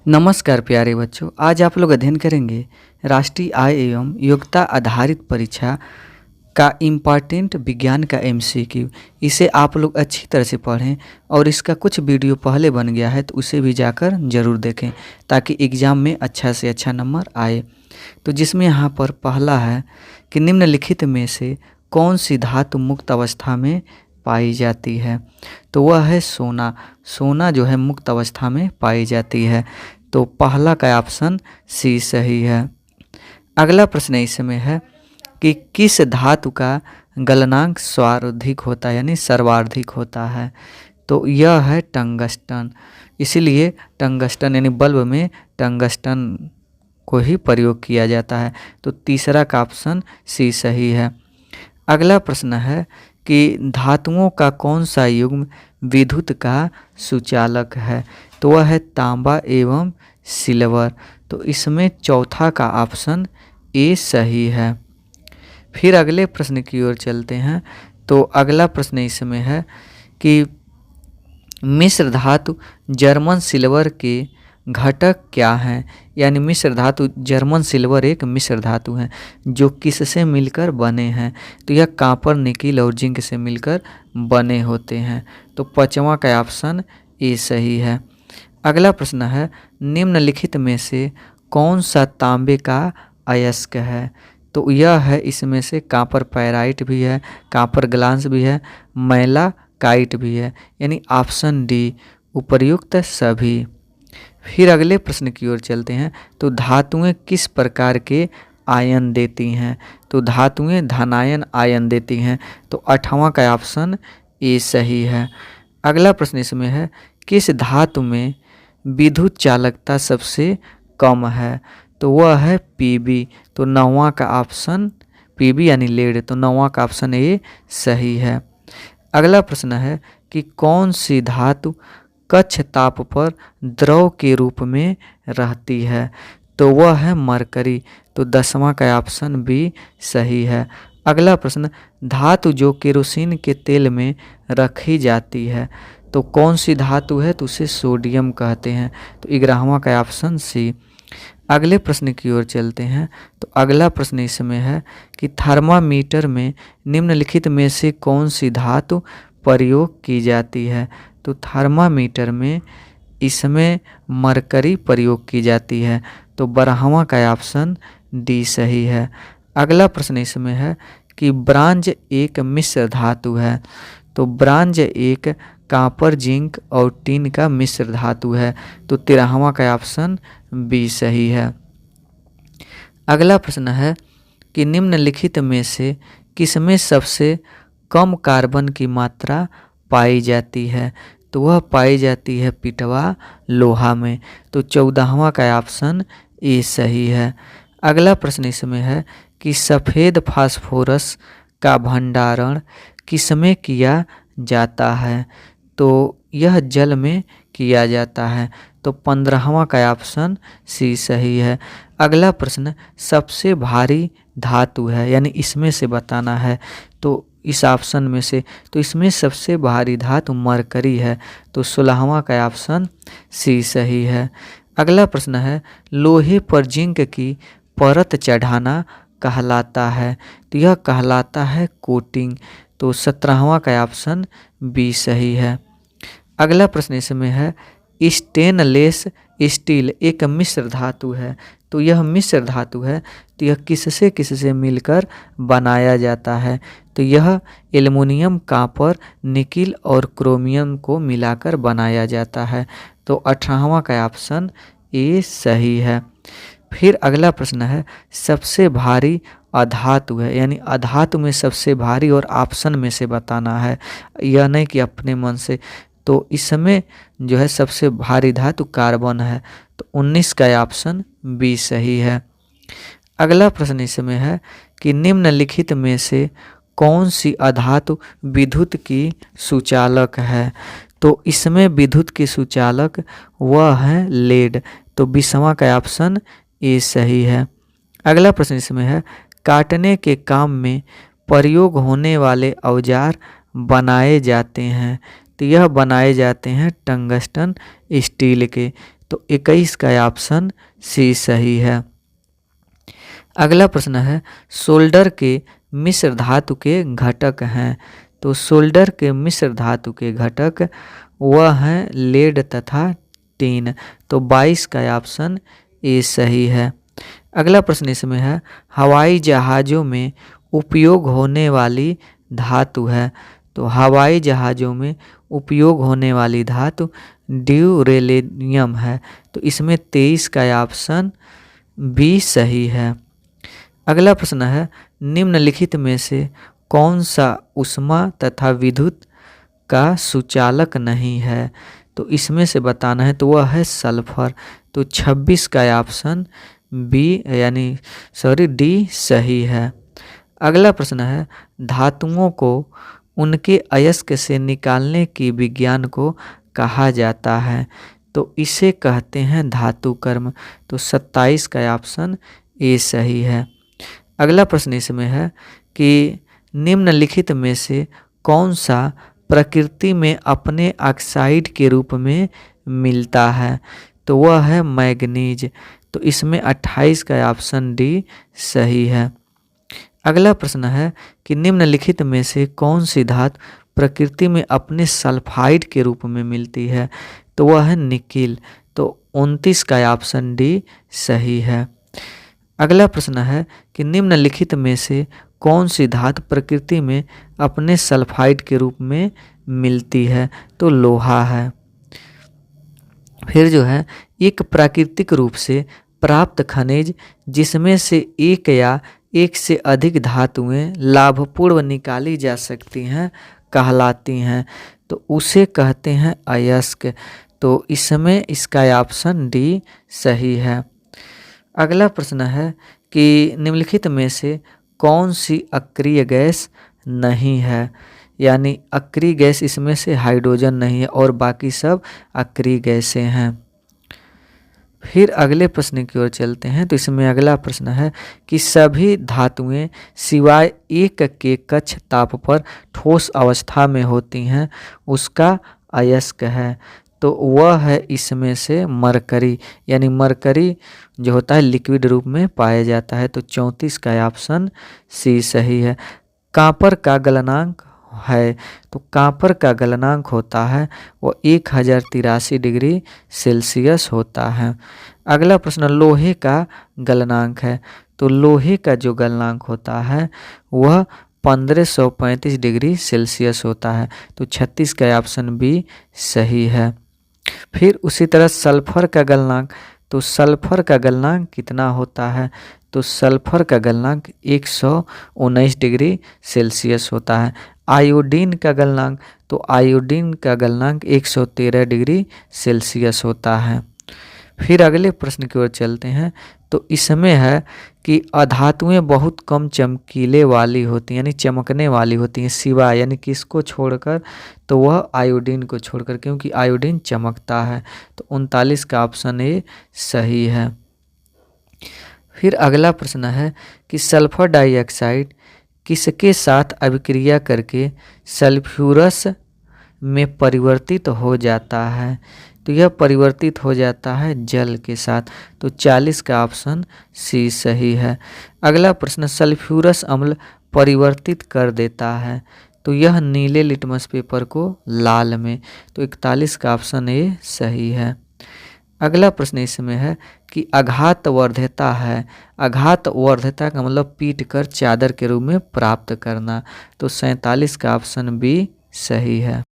नमस्कार प्यारे बच्चों, आज आप लोग अध्ययन करेंगे राष्ट्रीय आय एवं योग्यता आधारित परीक्षा का इम्पॉर्टेंट विज्ञान का एमसीक्यू। इसे आप लोग अच्छी तरह से पढ़ें और इसका कुछ वीडियो पहले बन गया है तो उसे भी जाकर ज़रूर देखें ताकि एग्ज़ाम में अच्छा से अच्छा नंबर आए। तो जिसमें यहाँ पर पहला है कि निम्नलिखित में से कौन सी धातु मुक्त अवस्था में पाई जाती है, तो वह है सोना। सोना जो है मुक्त अवस्था में पाई जाती है, तो पहला का ऑप्शन सी सही है। अगला प्रश्न इसमें है कि किस धातु का गलनांक सर्वाधिक होता है यानी सर्वाधिक होता है, तो यह है टंगस्टन। इसीलिए टंगस्टन यानी बल्ब में टंगस्टन को ही प्रयोग किया जाता है, तो तीसरा का ऑप्शन सी सही है। अगला प्रश्न है कि धातुओं का कौन सा युग्म विद्युत का सुचालक है, तो वह है तांबा एवं सिल्वर। तो इसमें चौथा का ऑप्शन ए सही है। फिर अगले प्रश्न की ओर चलते हैं। तो अगला प्रश्न इसमें है कि मिश्र धातु जर्मन सिल्वर के घटक क्या हैं, यानी मिश्र धातु जर्मन सिल्वर एक मिश्र धातु है जो किससे मिलकर बने हैं, तो यह कॉपर, निकिल और जिंक से मिलकर बने होते हैं। तो पांचवा का ऑप्शन ए सही है। अगला प्रश्न है निम्नलिखित में से कौन सा तांबे का अयस्क है, तो यह है इसमें से कॉपर पैराइट भी है, कॉपर ग्लांस भी है, मैलाकाइट भी है, यानी ऑप्शन डी उपर्युक्त सभी। फिर अगले प्रश्न की ओर चलते हैं। तो धातुएं किस प्रकार के आयन देती हैं, तो धातुएं धनायन आयन देती हैं, तो आठवां का ऑप्शन ए सही है। अगला प्रश्न इसमें है किस धातु में विद्युत चालकता सबसे कम है, तो वह है पीबी। तो नौवां का ऑप्शन पीबी यानी लेड, तो नौवां का ऑप्शन ए सही है। अगला प्रश्न है कि कौन सी धातु कक्ष ताप पर द्रव के रूप में रहती है, तो वह है मरकरी। तो 10वां का ऑप्शन बी सही है। अगला प्रश्न धातु जो केरोसिन के तेल में रखी जाती है, तो कौन सी धातु है, तो उसे सोडियम कहते हैं। तो 11वां का ऑप्शन सी। अगले प्रश्न की ओर चलते हैं। तो अगला प्रश्न इसमें है कि थर्मामीटर में निम्नलिखित में से कौन सी धातु प्रयोग की जाती है, तो थर्मामीटर में इसमें मरकरी प्रयोग की जाती है। तो 12वां का ऑप्शन डी सही है। अगला प्रश्न इसमें है कि ब्रांज एक मिश्र धातु है, तो ब्रांज एक कॉपर, जिंक और टिन का मिश्र धातु है। तो 13वां का ऑप्शन बी सही है। अगला प्रश्न है कि निम्नलिखित में से किसमें सबसे कम कार्बन की मात्रा पाई जाती है, तो वह पाई जाती है पिटवा लोहा में। तो 14वां का ऑप्शन ए सही है। अगला प्रश्न इसमें है कि सफ़ेद फास्फोरस का भंडारण किसमें किया जाता है, तो यह जल में किया जाता है। तो 15वां का ऑप्शन सी सही है। अगला प्रश्न सबसे भारी धातु है, यानी इसमें से बताना है, तो इस ऑप्शन में से, तो इसमें सबसे भारी धातु मरकरी है। तो 16वां का ऑप्शन सी सही है। अगला प्रश्न है लोहे पर जिंक की परत चढ़ाना कहलाता है, तो यह कहलाता है कोटिंग। तो 17वां का ऑप्शन बी सही है। अगला प्रश्न इसमें है स्टेनलेस स्टील एक मिश्र धातु है, तो यह मिश्र धातु है, तो यह किससे किससे मिलकर बनाया जाता है, तो यह एल्युमिनियम, कॉपर, निकिल और क्रोमियम को मिलाकर बनाया जाता है। तो 18वां का ऑप्शन ए सही है। फिर अगला प्रश्न है सबसे भारी अधातु है, यानी अधातु में सबसे भारी और ऑप्शन में से बताना है, यह नहीं कि अपने मन से। तो इसमें जो है सबसे भारी धातु कार्बन है, तो 19 का ऑप्शन बी सही है। अगला प्रश्न इसमें है कि निम्नलिखित में से कौन सी अधातु विद्युत की सुचालक है, तो इसमें विद्युत की सुचालक वह है लेड। तो 20वां का ऑप्शन ए सही है। अगला प्रश्न इसमें है काटने के काम में प्रयोग होने वाले औजार बनाए जाते हैं, तो यह बनाए जाते हैं टंगस्टन स्टील के। तो 21 का ऑप्शन सी सही है। अगला प्रश्न है सोल्डर के मिश्र धातु के घटक हैं। तो सोल्डर के मिश्र धातु के घटक वह हैं लेड तथा टीन। तो 22 का ऑप्शन ए सही है। अगला प्रश्न इसमें है हवाई जहाज़ों में उपयोग होने वाली धातु है। तो हवाई जहाज़ों में उपयोग होने वाली धातु ड्यूरेनियम है। तो इसमें 23 का ऑप्शन बी सही है। अगला प्रश्न है निम्नलिखित में से कौन सा ऊष्मा तथा विद्युत का सुचालक नहीं है। तो इसमें से बताना है तो वह है सल्फर। तो 26 का ऑप्शन डी सही है। अगला प्रश्न है धातुओं को उनके अयस्क से निकालने की विज्ञान को कहा जाता है। तो इसे कहते हैं धातु कर्म। तो 27 का ऑप्शन ए सही है। अगला प्रश्न इसमें है कि निम्नलिखित में से कौन सा प्रकृति में अपने ऑक्साइड के रूप में मिलता है। तो वह है मैग्नीज। तो इसमें 28 का ऑप्शन डी सही है। अगला प्रश्न है कि निम्नलिखित में से कौन सी धातु प्रकृति में अपने सल्फाइड के रूप में मिलती है। तो वह है निकिल। तो 29 का ऑप्शन डी सही है। अगला प्रश्न है कि निम्नलिखित में से कौन सी धातु प्रकृति में अपने सल्फाइड के रूप में मिलती है। तो लोहा है। फिर जो है एक प्राकृतिक रूप से प्राप्त खनिज जिसमें से एक या एक से अधिक धातुएं लाभपूर्व निकाली जा सकती हैं कहलाती हैं। तो उसे कहते हैं अयस्क। तो इसमें इसका ऑप्शन डी सही है। अगला प्रश्न है कि निम्नलिखित में से कौन सी अक्रिय गैस नहीं है। यानी अक्रिय गैस इसमें से हाइड्रोजन नहीं है और बाकी सब अक्रिय गैसें हैं। फिर अगले प्रश्न की ओर चलते हैं। तो इसमें अगला प्रश्न है कि सभी धातुएं सिवाय एक के कक्ष ताप पर ठोस अवस्था में होती हैं उसका अयस्क है। तो वह है इसमें से मरकरी। यानी मरकरी जो होता है लिक्विड रूप में पाया जाता है। तो 34 का ऑप्शन सी सही है। कांपर का गलनांक है। तो कांपर का गलनांक होता है वो 1083 डिग्री सेल्सियस होता है। अगला प्रश्न लोहे का गलनांक है। तो लोहे का जो गलनांक होता है वह 1535 डिग्री सेल्सियस होता है। तो 36 का ऑप्शन बी सही है। फिर उसी तरह सल्फर का गलनांक। तो सल्फर का गलनांक कितना होता है। तो सल्फर का गलनांक 119 डिग्री सेल्सियस होता है। आयोडीन का गलनांक। तो आयोडीन का गलनांक 113 डिग्री सेल्सियस होता है। फिर अगले प्रश्न की ओर चलते हैं। तो इसमें है कि अधातुएं बहुत कम चमकीले वाली होती हैं यानी चमकने वाली होती हैं सिवाय यानी किसको छोड़कर। तो वह आयोडीन को छोड़कर क्योंकि आयोडीन चमकता है। तो 39 का ऑप्शन ए सही है। फिर अगला प्रश्न है कि सल्फर डाइऑक्साइड किसके साथ अभिक्रिया करके सल्फ्यूरस में परिवर्तित हो जाता है। तो यह परिवर्तित हो जाता है जल के साथ। तो 40 का ऑप्शन सी सही है। अगला प्रश्न सल्फ्यूरस अम्ल परिवर्तित कर देता है। तो यह नीले लिटमस पेपर को लाल में। तो 41 का ऑप्शन ए सही है। अगला प्रश्न इसमें है कि आघात वर्ध्यता है। आघात वर्ध्यता का मतलब पीट कर चादर के रूप में प्राप्त करना। तो 47 का ऑप्शन बी सही है।